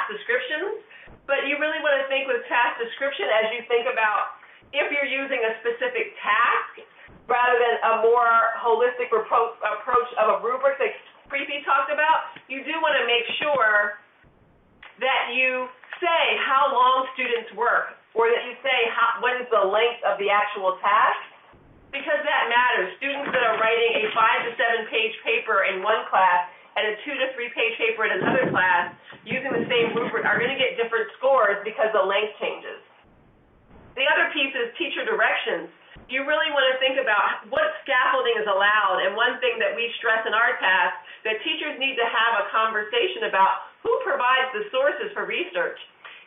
task descriptions, but you really want to think with task description as you think about if you're using a specific task rather than a more holistic approach of a rubric that Preeti talked about. You do want to make sure that you say how long students work, or that you say what is the length of the actual task, because that matters. Students that are writing a 5 to 7 page paper in one class and a 2 to 3 page paper in another class using the same rubric are going to get different scores because the length changes. The other piece is teacher directions. You really want to think about what scaffolding is allowed, and one thing that we stress in our task that teachers need to have a conversation about who provides the sources for research.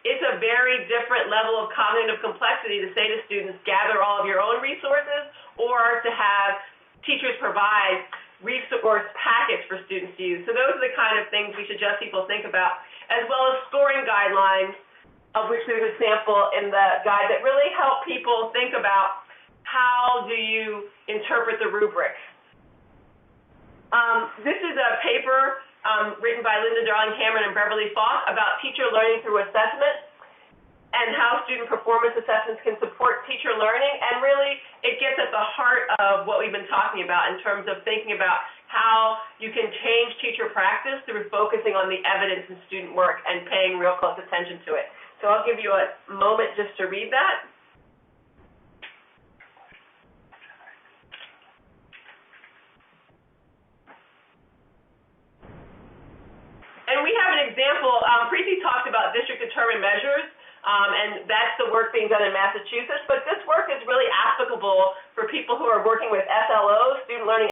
It's a very different level of cognitive complexity to say to students, gather all of your own resources, or to have teachers provide resource packets for students to use. So those are the kind of things we suggest people think about, as well as scoring guidelines, of which there's a sample in the guide that really help people think about how do you interpret the rubric. This is a paper written by Linda Darling Cameron and Beverly Foss about teacher learning through assessment and how student performance assessments can support teacher learning, and really it gets at the heart of what we've been talking about in terms of thinking about how you can change teacher practice through focusing on the evidence in student work and paying real close attention to it. So I'll give you a moment just to read that. And we have an example. Preeti talked about district-determined measures, and that's the work being done in Massachusetts. But this work is really applicable for people who are working with SLOs, student learning